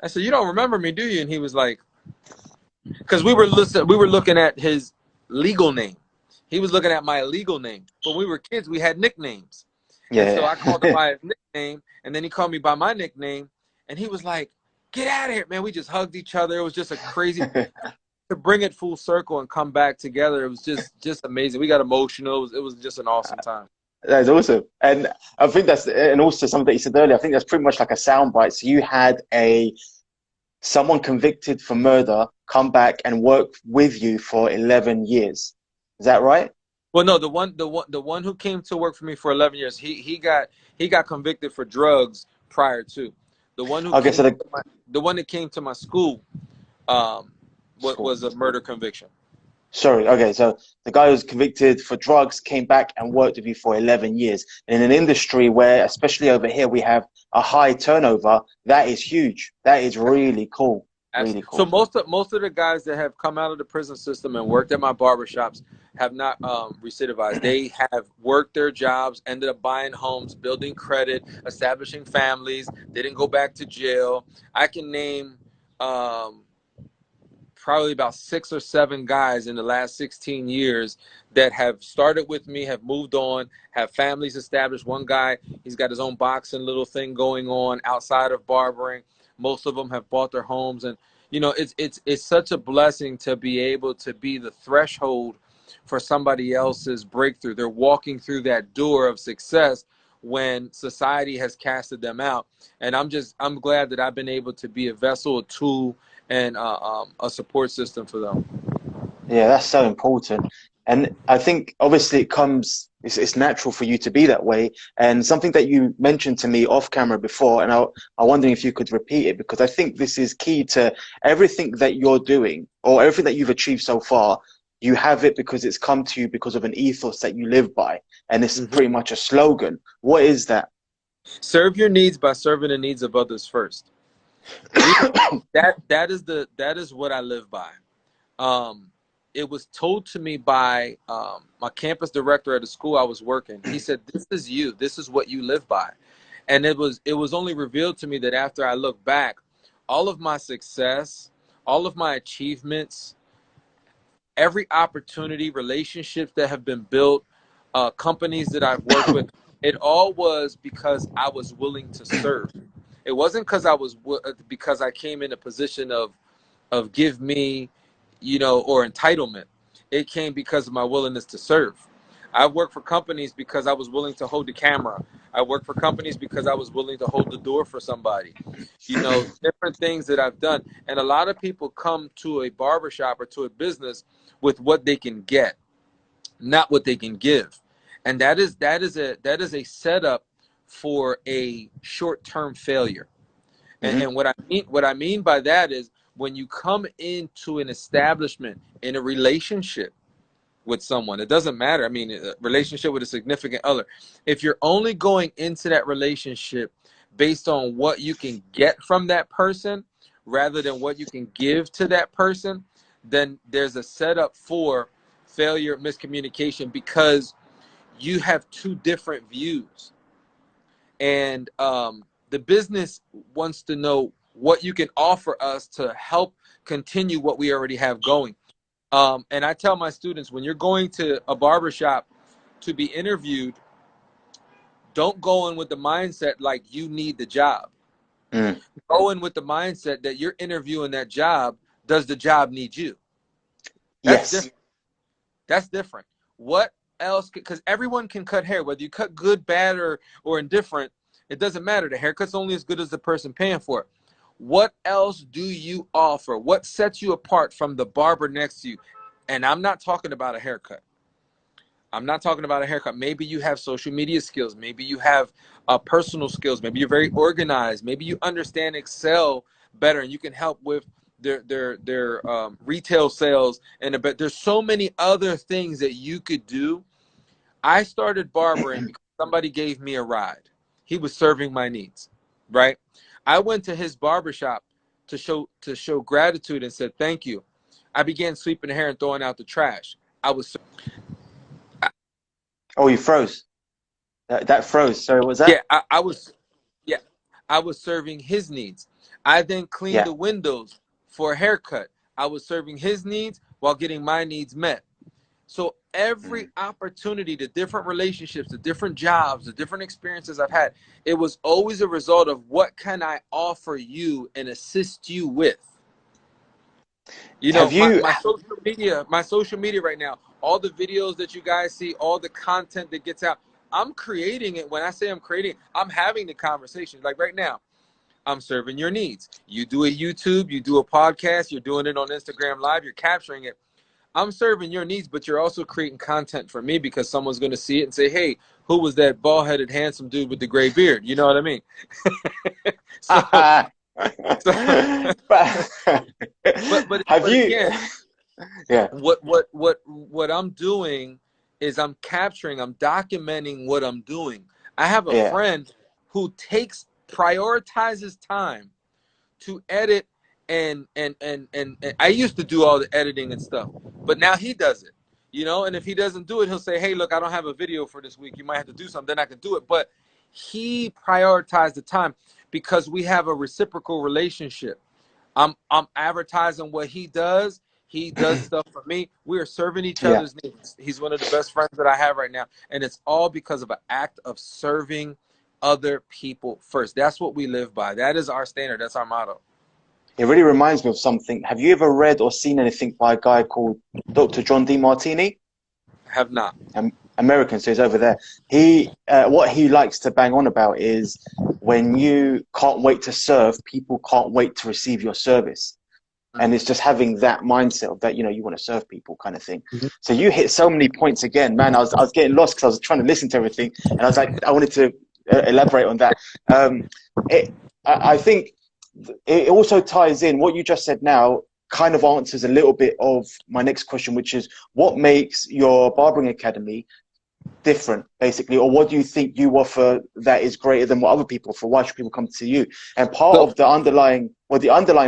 I said, "You don't remember me, do you?" And he was like, because we were looking at his legal name. He was looking at my legal name. But when we were kids, we had nicknames. And so Yeah. I called him by his nickname, and then he called me by my nickname. And he was like, "Get out of here, man." We just hugged each other. It was just a crazy, to bring it full circle and come back together. It was just amazing. We got emotional. It was just an awesome time. That's awesome. And I think and also something that you said earlier, I think that's pretty much like a soundbite. So you had someone convicted for murder come back and work with you for 11 years. Is that right? Well, no, the one who came to work for me for 11 years, he got convicted for drugs prior to. The one who Okay, came so the to the one that came to my school, what school. was a murder conviction. Sorry, okay, so the guy who was convicted for drugs came back and worked with you for 11 years. In an industry where, especially over here, we have a high turnover, that is huge. That is really cool. Really So cool. most of the guys that have come out of the prison system and worked at my barbershops have not recidivized. They have worked their jobs, ended up buying homes, building credit, establishing families. They didn't go back to jail. I can name um, probably about 6 or 7 guys in the last 16 years that have started with me, have moved on, have families established. One guy, he's got his own boxing little thing going on outside of barbering. Most of them have bought their homes, and it's such a blessing to be able to be the threshold for somebody else's breakthrough. They're walking through that door of success when society has casted them out, and I'm glad that I've been able to be a vessel, a tool, and a support system for them. Yeah, that's so important. And I think obviously it's natural for you to be that way. And something that you mentioned to me off camera before, and I'm wondering if you could repeat it, because I think this is key to everything that you're doing or everything that you've achieved so far. You have it because it's come to you because of an ethos that you live by. And it's Mm-hmm. pretty much a slogan. What is that? Serve your needs by serving the needs of others first. That is what I live by. Um, it was told to me by my campus director at the school I was working. He said, "This is you. This is what you live by." And it was only revealed to me that after I look back, all of my success, all of my achievements, every opportunity, relationships that have been built, companies that I've worked with, it all was because I was willing to serve. It wasn't because I came in a position of give me, or entitlement. It came because of my willingness to serve. I worked for companies because I was willing to hold the camera. I worked for companies because I was willing to hold the door for somebody. Different things that I've done. And a lot of people come to a barbershop or to a business with what they can get, not what they can give. And that is a setup for a short-term failure. And, Hmm. and what I mean by that is when you come into an establishment in a relationship with someone, it doesn't matter. I mean, a relationship with a significant other. If you're only going into that relationship based on what you can get from that person rather than what you can give to that person, then there's a setup for failure, miscommunication, because you have two different views. And the business wants to know what you can offer us to help continue what we already have going. And I tell my students, when you're going to a barbershop to be interviewed, don't go in with the mindset like you need the job. Mm. Go in with the mindset that you're interviewing that job. Does the job need you? That's Yes. different. That's different. What else? Because everyone can cut hair, whether you cut good, bad, or indifferent. It doesn't matter. The haircut's only as good as the person paying for it. What else do you offer? What sets you apart from the barber next to you? And I'm not talking about a haircut. I'm not talking about a haircut. Maybe you have social media skills. Maybe you have personal skills. Maybe you're very organized. Maybe you understand Excel better, and you can help with their retail sales. But there's so many other things that you could do. I started barbering because somebody gave me a ride. He was serving my needs, right? I went to his barbershop to show gratitude and said thank you. I began sweeping the hair and throwing out the trash. I was Oh, you froze. That froze. Sorry, what was Yeah, that? yeah, I was serving his needs. I then cleaned Yeah. the windows for a haircut. I was serving his needs while getting my needs met. So every Mm. opportunity, the different relationships, the different jobs, the different experiences I've had, it was always a result of what can I offer you and assist you with. Have My, you? my social media right now, all the videos that you guys see, all the content that gets out, I'm creating it. When I say I'm creating, I'm having the conversation. Like right now, I'm serving your needs. You do a YouTube, you do a podcast, you're doing it on Instagram Live, you're capturing it. I'm serving your needs, but you're also creating content for me because someone's going to see it and say, hey, who was that bald-headed, handsome dude with the gray beard? You know what I mean? so, but but have you? again, Yeah. What I'm doing is I'm documenting what I'm doing. I have a Yeah. friend who prioritizes time to edit, and I used to do all the editing and stuff, but now he does it, and if he doesn't do it, he'll say, hey, look, I don't have a video for this week, you might have to do something, then I can do it. But he prioritized the time because we have a reciprocal relationship. I'm advertising what he does. He does stuff for me. We are serving each Yeah. other's needs. He's one of the best friends that I have right now. And it's all because of an act of serving other people first. That's what we live by. That is our standard. That's our motto. It really reminds me of something. Have you ever read or seen anything by a guy called Dr. John Demartini? I have not. American, so he's over there. What he likes to bang on about is when you can't wait to serve, people can't wait to receive your service. And it's just having that mindset of that, you want to serve people kind of thing. Mm-hmm. So you hit so many points again, man. I was getting lost because I was trying to listen to everything. And I was like, I wanted to elaborate on that. I think it also ties in what you just said now, kind of answers a little bit of my next question, which is what makes your barbering academy different, basically, or what do you think you offer that is greater than what other people offer? Why should people come to you? And part So, of the underlying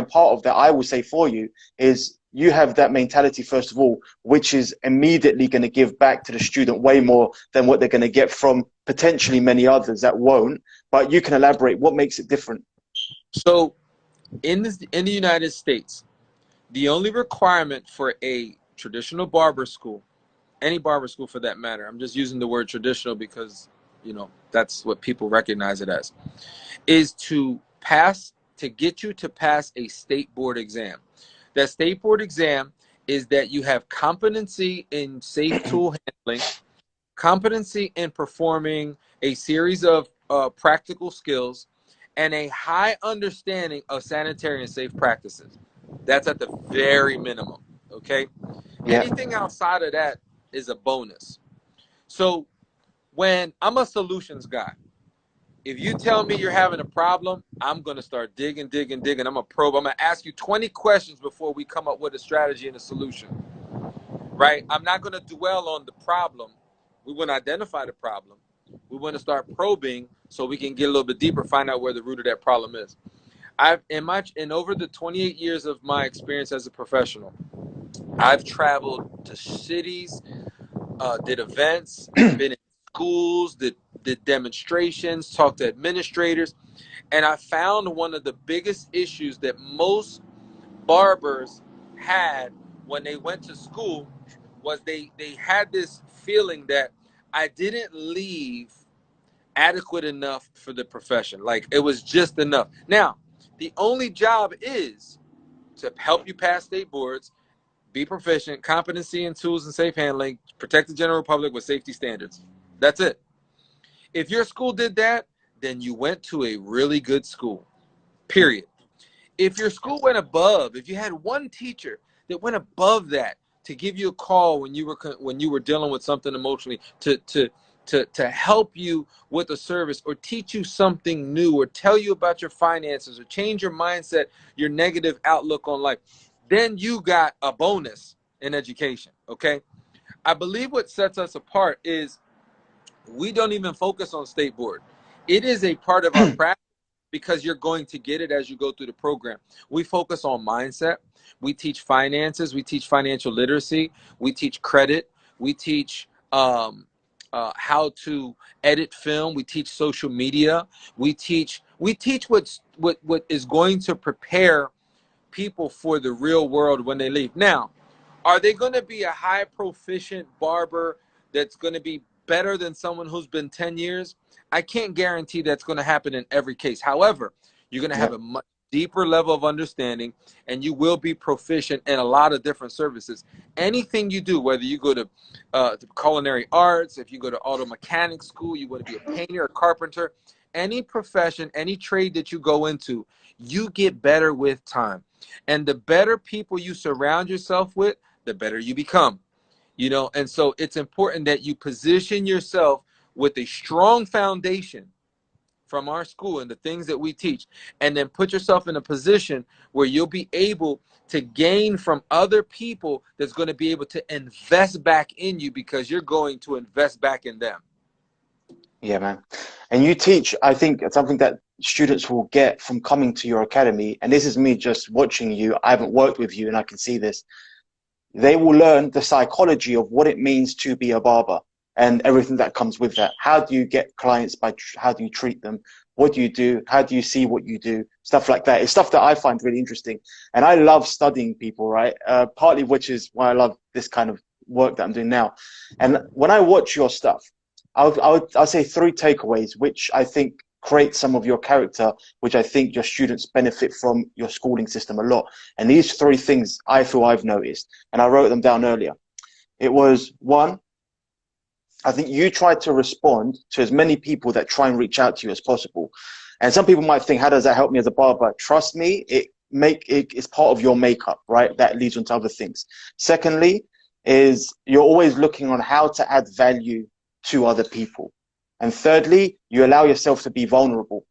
part of that, I will say for you, is you have that mentality, first of all, which is immediately going to give back to the student way more than what they're going to get from potentially many others that won't. But you can elaborate what makes it different. so in the United States, the only requirement for a traditional barber school, any barber school for that matter, I'm just using the word traditional because, that's what people recognize it as, is to get you to pass a state board exam. That state board exam is that you have competency in safe tool handling, competency in performing a series of practical skills, and a high understanding of sanitary and safe practices. That's at the very minimum, okay? Yeah, Anything outside of that is a bonus. So when I'm a solutions guy, if you tell me you're having a problem, I'm going to start digging. I'm going to probe. I'm going to ask you 20 questions before we come up with a strategy and a solution, right? I'm not going to dwell on the problem. We want to identify the problem. We want to start probing so we can get a little bit deeper, find out where the root of that problem is. In over the 28 years of my experience as a professional, I've traveled to cities, did events, been in schools, did demonstrations, talked to administrators, and I found one of the biggest issues that most barbers had when they went to school was they had this feeling that I didn't leave adequate enough for the profession. Like it was just enough. Now, the only job is to help you pass state boards, be proficient, competency in tools and safe handling, protect the general public with safety standards. That's it. If your school did that, then you went to a really good school, period. If your school went above, if you had one teacher that went above that to give you a call when you were dealing with something emotionally, to help you with a service or teach you something new or tell you about your finances or change your mindset, your negative outlook on life, then you got a bonus in education, okay? I believe what sets us apart is we don't even focus on state board. It is a part of our practice because you're going to get it as you go through the program. We focus on mindset. We teach finances. We teach financial literacy. We teach credit. We teach how to edit film. We teach social media. We teach what is going to prepare people for the real world when they leave. Now, are they going to be a high proficient barber that's going to be better than someone who's been 10 years? I can't guarantee that's going to happen in every case. However, you're going to have yeah, a much deeper level of understanding and you will be proficient in a lot of different services. Anything you do, whether you go to culinary arts, if you go to auto mechanic school, you want to be a painter, a carpenter, any profession, any trade that you go into, you get better with time. And the better people you surround yourself with, the better you become. And so it's important that you position yourself with a strong foundation from our school and the things that we teach, and then put yourself in a position where you'll be able to gain from other people that's going to be able to invest back in you because you're going to invest back in them. Yeah, man. And you teach, I think, something that students will get from coming to your academy, and this is me just watching you. I haven't worked with you and I can see this. They will learn the psychology of what it means to be a barber and everything that comes with that. How do you get clients by how do you treat them? What do you do? How do you see what you do? Stuff like that. It's stuff that I find really interesting. And I love studying people, right? Partly which is why I love this kind of work that I'm doing now. And when I watch your stuff, I'll say 3 takeaways, which I think create some of your character, which I think your students benefit from your schooling system a lot. And these 3 things I feel I've noticed, and I wrote them down earlier. It was 1, I think you try to respond to as many people that try and reach out to you as possible. And some people might think, how does that help me as a barber? Trust me, it's part of your makeup, right? That leads on to other things. Secondly, is you're always looking on how to add value to other people. And thirdly, you allow yourself to be vulnerable.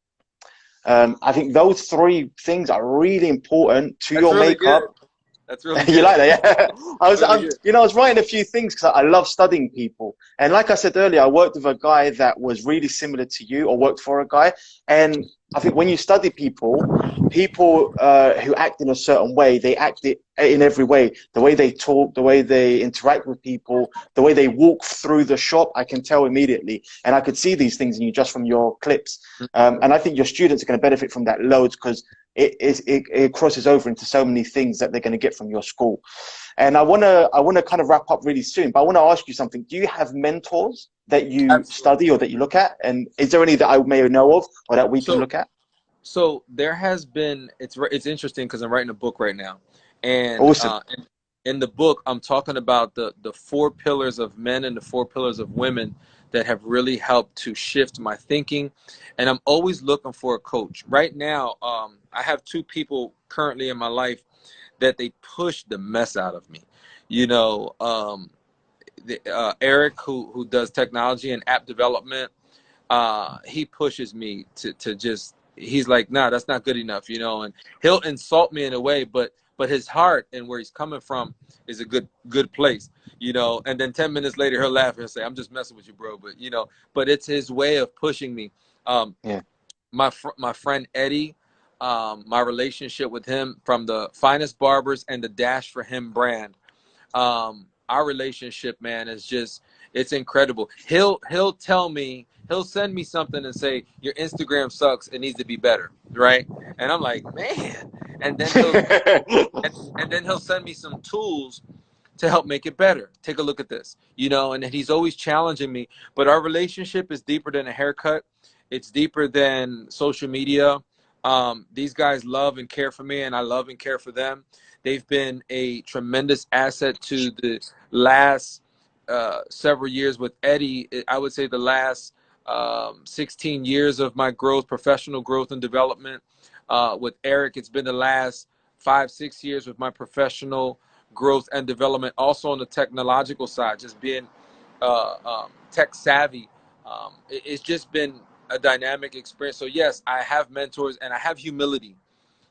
I think those 3 things are really important to your really makeup. Good. That's really good. You like that, yeah? I was writing a few things because I love studying people. And like I said earlier, I worked with a guy that was really similar to you, or worked for a guy. And I think when you study people who act in a certain way, they act it in every way. The way they talk, the way they interact with people, the way they walk through the shop, I can tell immediately. And I could see these things in you just from your clips. And I think your students are going to benefit from that loads because it crosses over into so many things that they're going to get from your school. And I want to kind of wrap up really soon, but I want to ask you something. Do you have mentors that you Absolutely. study or that you look at? And is there any that I may know of or that we can look at? So there has been, it's interesting because I'm writing a book right now. And Awesome. in the book, I'm talking about the 4 pillars of men and the 4 pillars of women that have really helped to shift my thinking. And I'm always looking for a coach. Right now, I have 2 people currently in my life that they push the mess out of me. You know, Eric, who does technology and app development, he pushes me to just, he's like, nah, that's not good enough, you know, and he'll insult me in a way, but his heart and where he's coming from is a good place, you know. And then 10 minutes later, he'll laugh and say, I'm just messing with you, bro. But, you know, but it's his way of pushing me. Yeah. My friend Eddie, my relationship with him from the Finest Barbers and the Dash for Him brand. Our relationship, man, is just, it's incredible. He'll tell me, he'll send me something and say, your Instagram sucks, it needs to be better, right? And I'm like, man. And then he'll send me some tools to help make it better. Take a look at this, you know. And he's always challenging me. But our relationship is deeper than a haircut. It's deeper than social media. These guys love and care for me, and I love and care for them. They've been a tremendous asset to the last several years with Eddie. I would say the last 16 years of my growth, professional growth and development. With Eric, it's been the last 5-6 years with my professional growth and development. Also on the technological side, just being tech savvy. It's just been a dynamic experience. So yes, I have mentors and I have humility.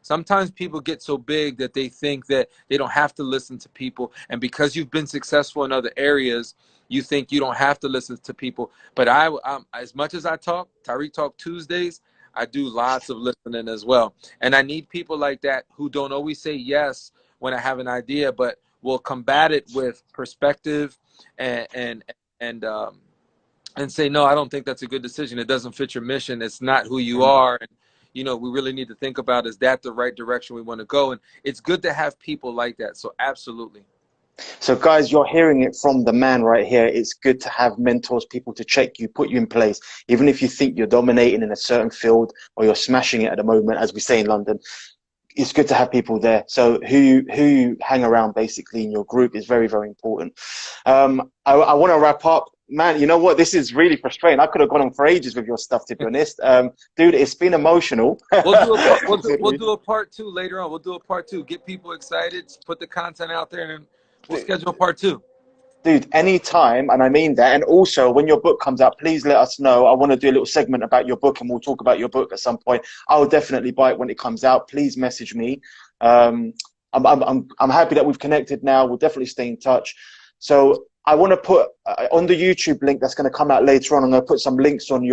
Sometimes people get so big that they think that they don't have to listen to people. And because you've been successful in other areas, you think you don't have to listen to people. But I'm, as much as I talk, Tyrik Talk Tuesdays, I do lots of listening as well. And I need people like that who don't always say yes when I have an idea, but will combat it with perspective and say, no, I don't think that's a good decision. It doesn't fit your mission. It's not who you are. And, you know, we really need to think about, is that the right direction we want to go? And it's good to have people like that. So absolutely. So guys, you're hearing it from the man right here. It's good to have mentors, people to check you, put you in place. Even if you think you're dominating in a certain field or you're smashing it at the moment, as we say in London, it's good to have people there. So who you hang around basically in your group is very, very important. I want to wrap up. Man, you know what? This is really frustrating. I could have gone on for ages with your stuff, to be honest. Dude, it's been emotional. We'll do a part 2 later on. We'll do a part 2. Get people excited. Put the content out there, and we'll schedule a part 2. Dude, anytime, and I mean that. And also, when your book comes out, please let us know. I want to do a little segment about your book, and we'll talk about your book at some point. I will definitely buy it when it comes out. Please message me. I'm happy that we've connected now. We'll definitely stay in touch. So I want to put on the YouTube link that's going to come out later on. I'm going to put some links on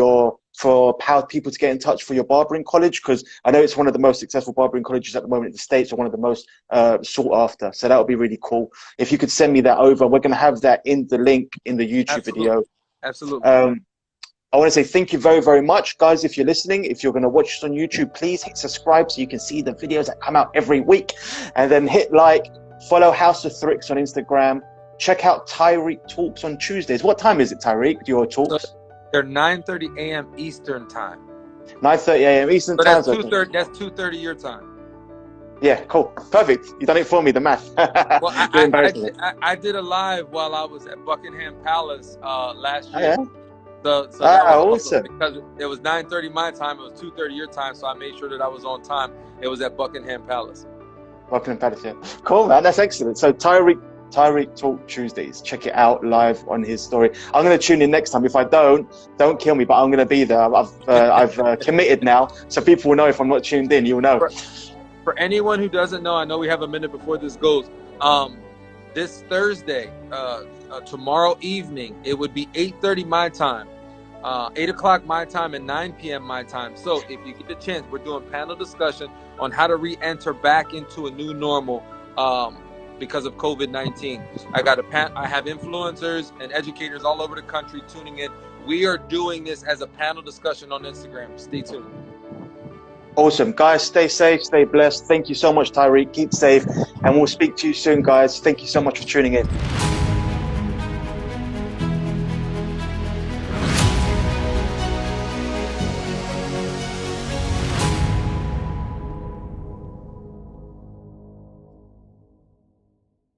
for how people to get in touch for your barbering college, because I know it's one of the most successful barbering colleges at the moment in the States, or one of the most sought after. So that would be really cool. If you could send me that over, we're going to have that in the link in the YouTube video. Absolutely. I want to say thank you very, very much, guys. If you're listening, if you're going to watch this on YouTube, please hit subscribe so you can see the videos that come out every week. And then hit like, follow House of Thrix on Instagram. Check out Tyrik Talks on Tuesdays. What time is it, Tyrik, your talks? So they're 9:30 a.m. Eastern time. 9:30 a.m. Eastern time. That's 2:30 your time. Yeah, cool. Perfect. You done it for me, the math. Well, I did a live while I was at Buckingham Palace last year. Oh, yeah? So that was awesome. because it was 9:30 my time, it was 2:30 your time, so I made sure that I was on time. It was at Buckingham Palace. Buckingham Palace, yeah. Cool, man. That's excellent. So Tyrik Talk Tuesdays. Check it out live on his story. I'm going to tune in next time. If I don't kill me, but I'm going to be there. I've committed now, so people will know if I'm not tuned in. You'll know. For anyone who doesn't know, I know we have a minute before this goes. This Thursday, tomorrow evening, it would be 8:30 my time, 8 o'clock my time, and 9 p.m. my time. So if you get a chance, we're doing panel discussion on how to re-enter back into a new normal because of COVID-19. I have influencers and educators all over the country tuning in. We are doing this as a panel discussion on Instagram. Stay tuned. Awesome. Guys, stay safe, stay blessed. Thank you so much, Tyrik. Keep safe, and we'll speak to you soon, guys. Thank you so much for tuning in.